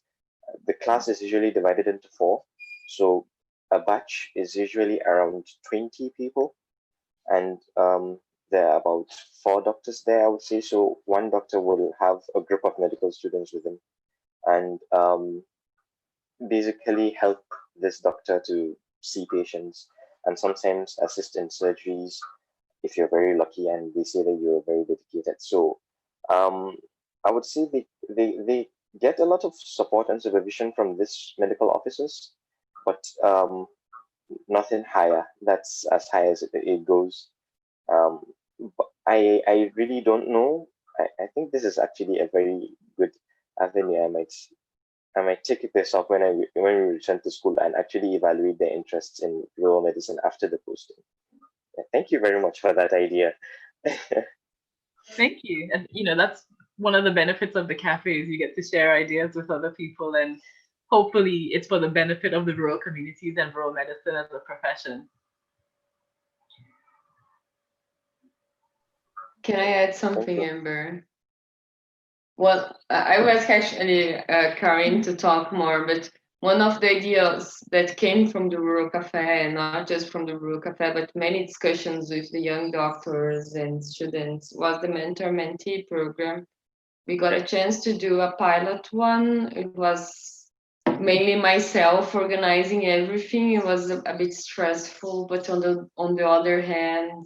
The class is usually divided into 4. So a batch is usually around 20 people, and there are about 4 doctors there, I would say. So one doctor will have a group of medical students with him, and basically help this doctor to see patients, and sometimes assist in surgeries if you're very lucky and they say that you're very dedicated. So I would say they get a lot of support and supervision from this medical officers, but nothing higher. That's as high as it goes. But I really don't know. I think this is actually a very good avenue. I might take this up when we return to school and actually evaluate their interests in rural medicine after the posting. Yeah, thank you very much for that idea. Thank you. And that's one of the benefits of the cafe, is you get to share ideas with other people, and hopefully it's for the benefit of the rural communities and rural medicine as a profession. Can I add something, Amber? Well, I was actually Karin to talk more, but one of the ideas that came from the Rural Cafe, and not just from the Rural Cafe, but many discussions with the young doctors and students, was the mentor-mentee program. We got a chance to do a pilot one. It was mainly myself organizing everything. It was a bit stressful, but on the other hand,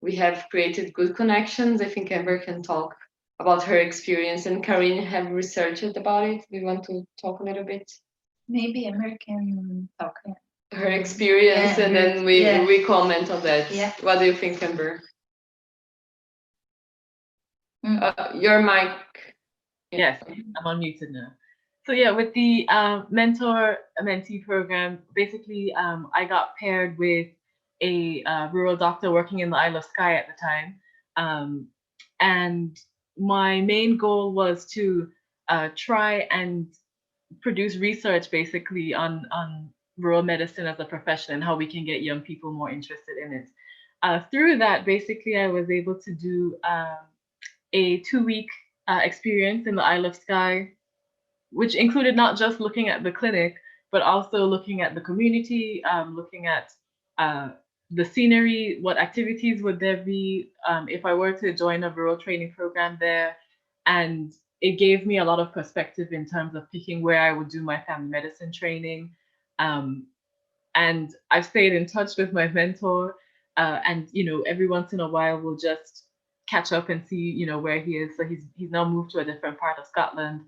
we have created good connections. I think Amber can talk about her experience, and Karin have researched about it. Do you want to talk a little bit? Maybe Amber can talk. Her experience, and then we comment on that. Yeah. What do you think, Amber? Your mic. Yes, I'm unmuted now. So yeah, with the mentor-mentee program, basically I got paired with a rural doctor working in the Isle of Skye at the time. And my main goal was to try and produce research basically on rural medicine as a profession and how we can get young people more interested in it. Through that, basically, I was able to do a 2-week experience in the Isle of Skye, which included not just looking at the clinic, but also looking at the community, looking at the scenery, what activities would there be if I were to join a rural training program there. And it gave me a lot of perspective in terms of picking where I would do my family medicine training. And I've stayed in touch with my mentor, and every once in a while we'll just catch up and see where he is. So he's now moved to a different part of Scotland.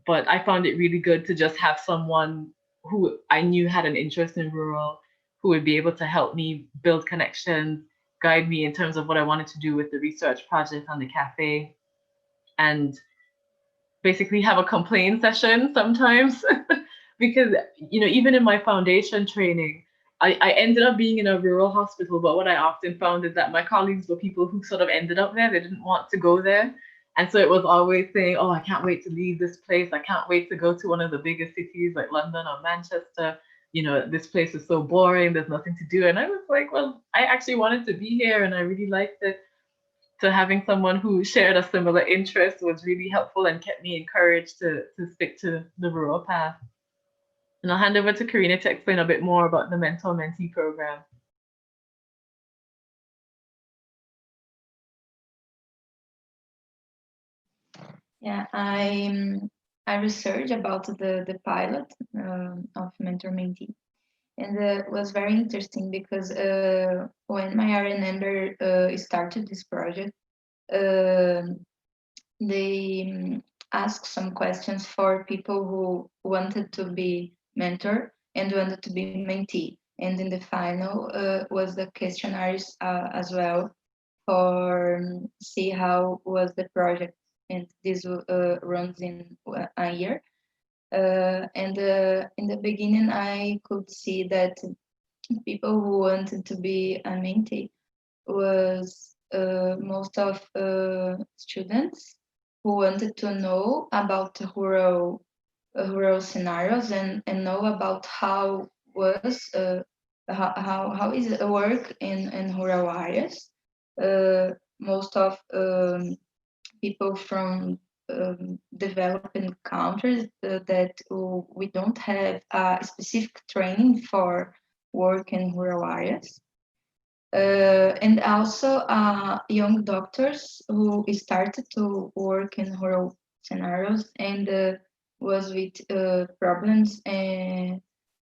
But I found it really good to just have someone who I knew had an interest in rural, who would be able to help me build connections, guide me in terms of what I wanted to do with the research project on the cafe, and basically have a complaint session sometimes. Because even in my foundation training, I ended up being in a rural hospital, but what I often found is that my colleagues were people who sort of ended up there. They didn't want to go there. And so it was always saying, oh, I can't wait to leave this place. I can't wait to go to one of the biggest cities like London or Manchester. This place is so boring. There's nothing to do. And I was like, well, I actually wanted to be here, and I really liked it. So having someone who shared a similar interest was really helpful and kept me encouraged to stick to the rural path. And I'll hand over to Karina to explain a bit more about the mentor-mentee program. Yeah, I researched about the pilot of mentor-mentee, and it was very interesting because when Mayara and Amber started this project, they asked some questions for people who wanted to be mentor and wanted to be mentee, and in the final was the questionnaires as well for see how was the project. And this runs in a year. And in the beginning, I could see that people who wanted to be a mentee was most of students who wanted to know about the rural scenarios and know about how is it work in rural areas. Most of people from developing countries that we don't have specific training for work in rural areas. And also young doctors who started to work in rural scenarios and was with problems and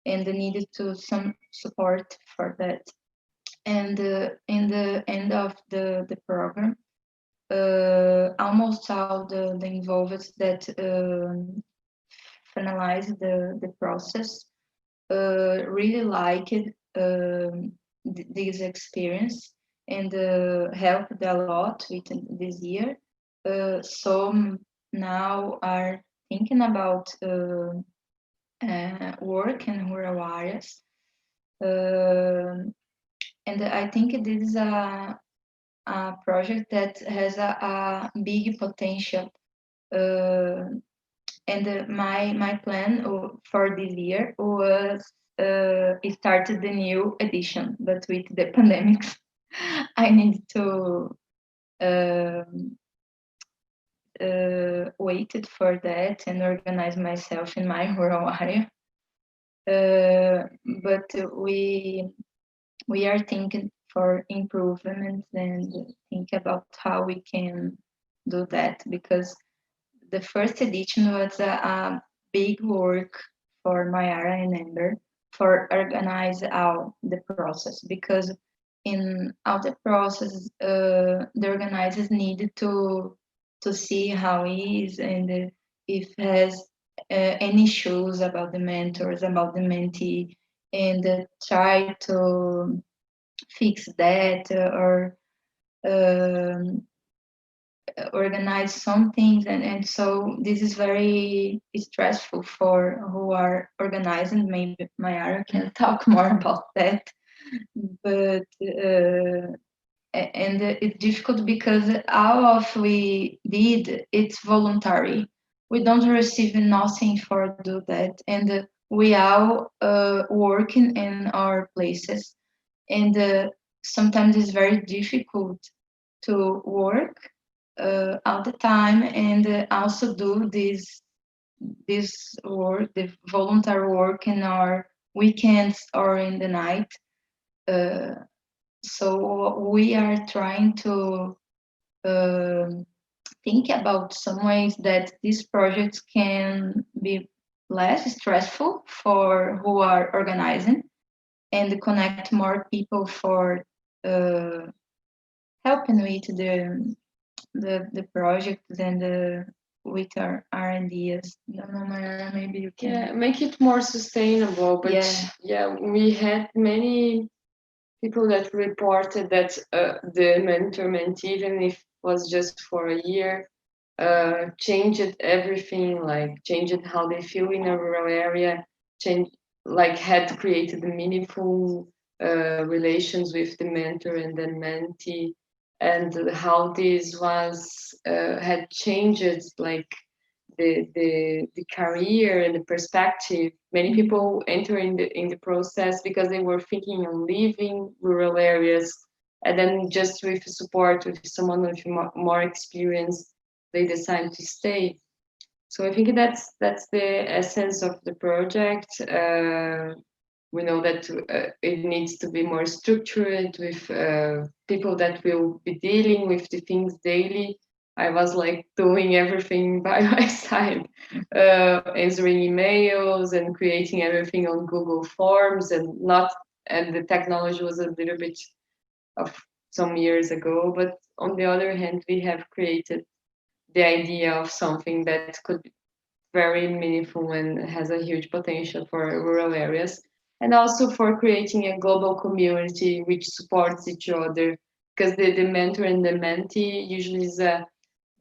needed to some support for that. And in the end of the program, almost all the involved that finalized the process really liked this experience and helped a lot with this year. So now are thinking about work in rural areas. And I think this is a project that has a big potential. And my plan for this year was started the new edition, but with the pandemic, I need to waited for that and organize myself in my rural area. But we are thinking for improvements and think about how we can do that, because the first edition was a big work for Mayara and Amber for organize all the process, because in all the process the organizers needed to see how it is and if has any issues about the mentors, about the mentee, and try to fix that or organize some things, and so this is very stressful for who are organizing. Maybe Mayara can talk more about that, but and it's difficult because all of we did, it's voluntary. We don't receive nothing for do that, and we all working in our places, and sometimes it's very difficult to work all the time and also do this work, the voluntary work in our weekends or in the night. So we are trying to think about some ways that these projects can be less stressful for who are organizing and connect more people for helping with the project and with our R&Ds. I don't know, Mayara, maybe you can make it more sustainable. But we had many people that reported that the mentor-mentee, even if it was just for a year, changed everything, like changed how they feel in a rural area, had created meaningful relations with the mentor and the mentee, and how this was had changed like the career and the perspective. Many people enter in the process because they were thinking of leaving rural areas, and then just with support with someone with more experience, they decide to stay. So I think that's the essence of the project. We know that it needs to be more structured with people that will be dealing with the things daily. I was like doing everything by my side, answering emails and creating everything on Google Forms, and the technology was a little bit of some years ago. But on the other hand, we have created the idea of something that could be very meaningful and has a huge potential for rural areas, and also for creating a global community which supports each other, because the mentor and the mentee usually is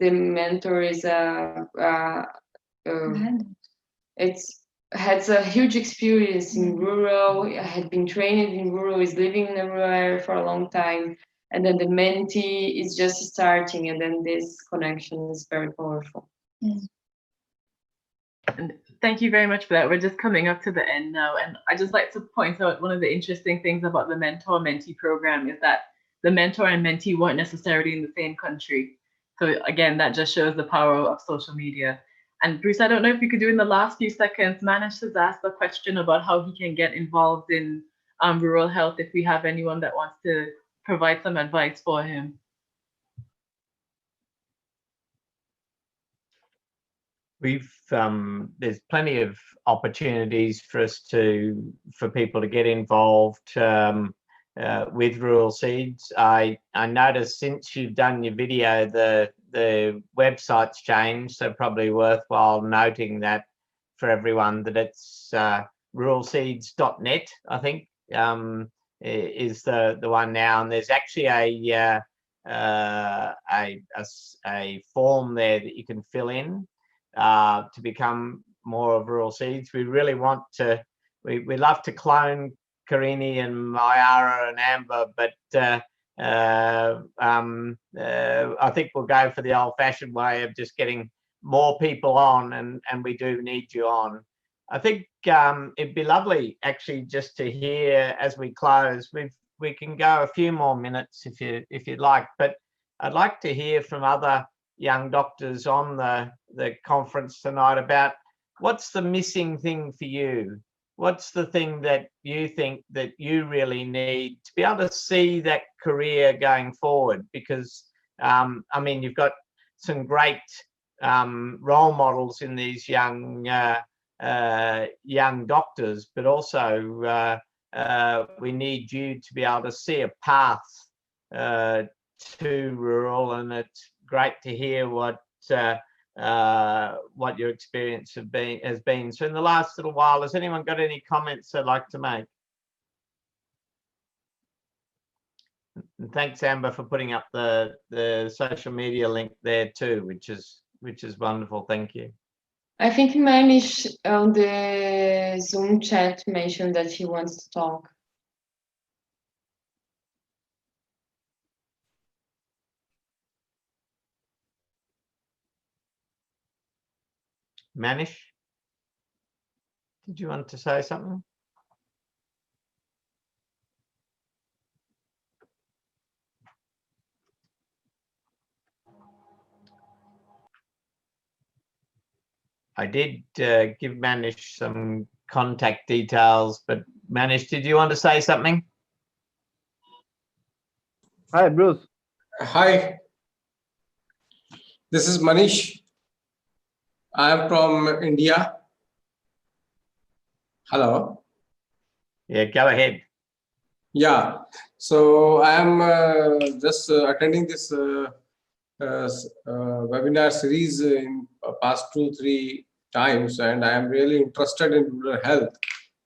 the mentor is has a huge experience in rural, had been trained in rural, is living in a rural area for a long time, and then the Mentee is just starting, and then this connection is very powerful. And thank you very much for that. We're just coming up to the end now, and I just like to point out one of the interesting things about the mentor-mentee program is that the mentor and mentee weren't necessarily in the same country. So again, that just shows the power of social media. And Bruce, I don't know if you could do in the last few seconds, Manish has asked a question about how he can get involved in rural health if we have anyone that wants to provide some advice for him. There's plenty of opportunities for people to get involved with Rural Seeds. I noticed since you've done your video, the website's changed, so probably worthwhile noting that for everyone that it's ruralseeds.net, I think, is the one now, and there's actually a form there that you can fill in to become more of Rural Seeds. We really want to, we love to clone Karini and Mayara and Amber, but I think we'll go for the old-fashioned way of just getting more people on, and we do need you on. I think it'd be lovely actually just to hear as we close. We can go a few more minutes if you'd like, but I'd like to hear from other young doctors on the conference tonight about what's the missing thing for you. What's the thing that you think that you really need to be able to see that career going forward? Because I mean, you've got some great role models in these young doctors, but also we need you to be able to see a path to rural, and it's great to hear what your experience has been. So in the last little while, has anyone got any comments they'd like to make? And thanks, Amber, for putting up the social media link there too, which is wonderful. Thank you. I think Manish on the Zoom chat mentioned that he wants to talk. Manish, did you want to say something? I did give Manish some contact details, but Manish, did you want to say something? Hi, Bruce. Hi, this is Manish. I am from India. Hello. Yeah, go ahead. Yeah, so I am just attending this webinar series in past 2-3 times, and I am really interested in rural health.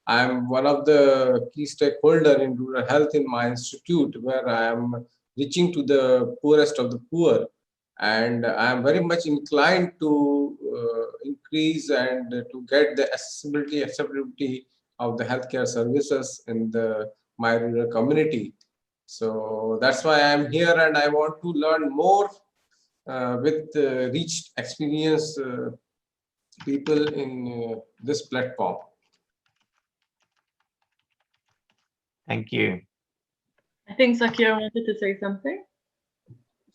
I am one of the key stakeholders in rural health in my institute, where I am reaching to the poorest of the poor. And I am very much inclined to increase and to get the acceptability of the healthcare services in my rural community. So that's why I am here, and I want to learn more with reached experience people in this platform. Thank you. I think Sakira wanted to say something.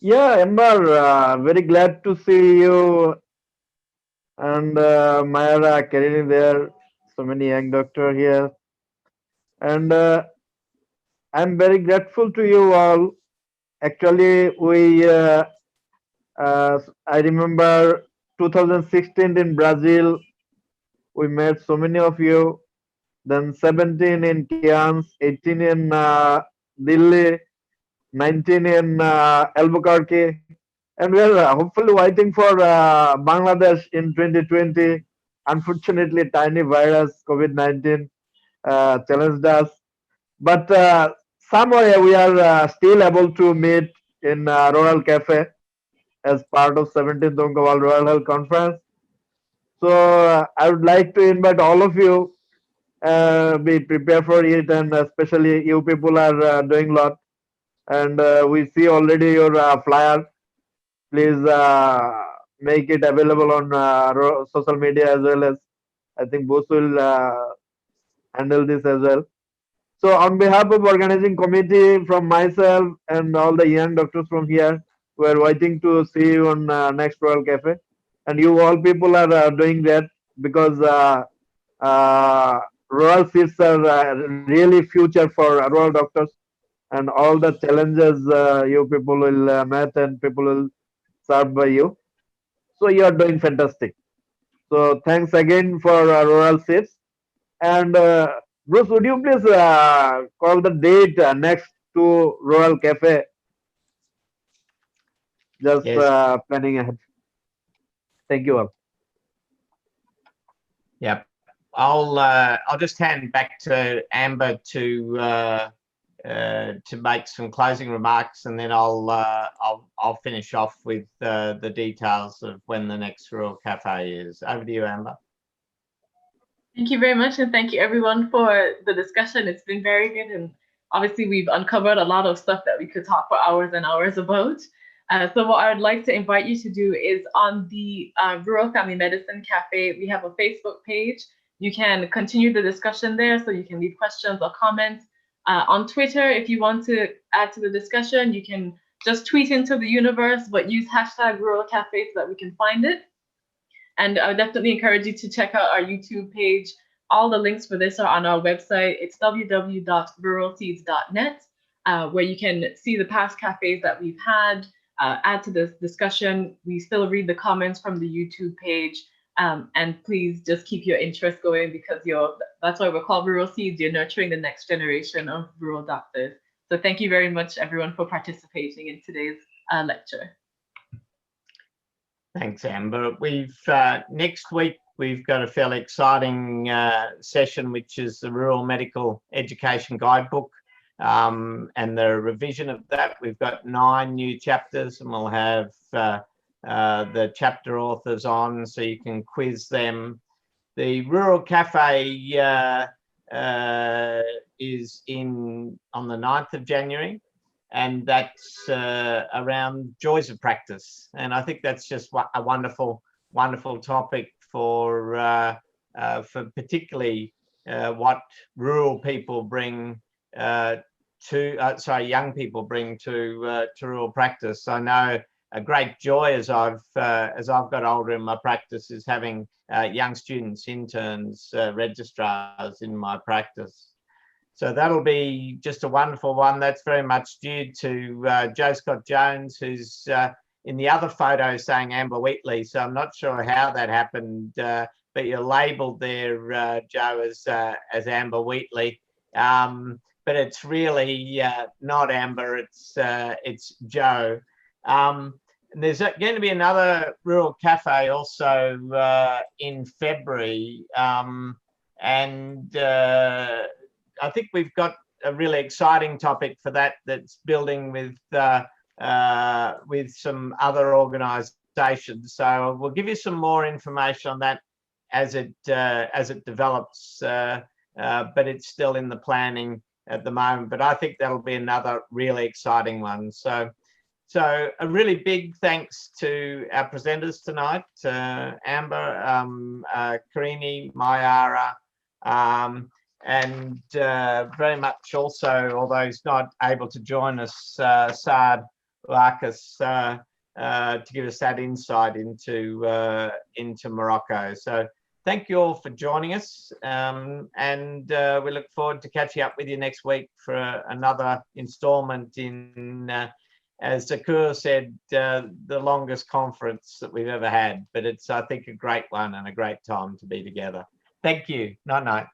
Yeah, Amber, very glad to see you and Mayara, Karini there, so many young doctors here. And I'm very grateful to you all. Actually, I remember 2016 in Brazil, we met so many of you. Then 17 in Cairns, 18 in Delhi, 19 in Albuquerque, and we are hopefully waiting for Bangladesh in 2020. Unfortunately, tiny virus COVID-19 challenged us, but somewhere we are still able to meet in Rural Cafe as part of 17th WONCA World Rural Health Conference. So I would like to invite all of you, be prepared for it, and especially you people are doing a lot. and we see already your flyer. Please make it available on social media as well as I think both will handle this as well. So on behalf of organizing committee, from myself and all the young doctors from here, we are waiting to see you on next Royal Cafe. And you all people are doing that because rural seats are really future for rural doctors, and all the challenges you people will meet and people will served by you. So you are doing fantastic. So thanks again for rural seats. And Bruce, would you please call the date next to Rural Cafe? Just Yes. planning ahead. Thank you all. Yep. I'll just hand back to Amber to make some closing remarks, and then I'll finish off with the details of when the next Rural Cafe is. Over to you, Amber. Thank you very much, and thank you everyone for the discussion. It's been very good, and obviously we've uncovered a lot of stuff that we could talk for hours and hours about. So what I would like to invite you to do is on the Rural Family Medicine Cafe, we have a Facebook page. You can continue the discussion there, so you can leave questions or comments. On Twitter, if you want to add to the discussion, you can just tweet into the universe, but use hashtag Rural Cafe so that we can find it. And I would definitely encourage you to check out our YouTube page. All the links for this are on our website. It's www.ruralseeds.net, where you can see the past cafes that we've had, add to this discussion. We still read the comments from the YouTube page. And please just keep your interest going, because that's why we're called Rural Seeds. You're nurturing the next generation of rural doctors. So thank you very much, everyone, for participating in today's lecture. Thanks, Amber. Next week, we've got a fairly exciting session, which is the Rural Medical Education Guidebook and the revision of that. We've got 9 new chapters, and we'll have the chapter authors on, so you can quiz them. The Rural Cafe is on the 9th of January. And that's around joys of practice, and I think that's just a wonderful, wonderful topic for particularly what rural people bring young people bring to rural practice. I know a great joy as I've got older in my practice is having young students, interns, registrars in my practice. So that'll be just a wonderful one. That's very much due to Joe Scott Jones, who's in the other photo saying Amber Wheatley. So I'm not sure how that happened, but you're labelled there, Joe, as Amber Wheatley. But it's really not Amber. It's Joe. There's going to be another Rural Cafe also in February, and I think we've got a really exciting topic for that that's building with some other organisations. So we'll give you some more information on that as it develops, but it's still in the planning at the moment. But I think that'll be another really exciting one. So a really big thanks to our presenters tonight, Amber, Karini, Mayara, and very much also, although he's not able to join us, Saad Larkus, to give us that insight into Morocco. So thank you all for joining us, and we look forward to catching up with you next week for another instalment in, as Zakur said, the longest conference that we've ever had, but it's, I think, a great one and a great time to be together. Thank you. Night night.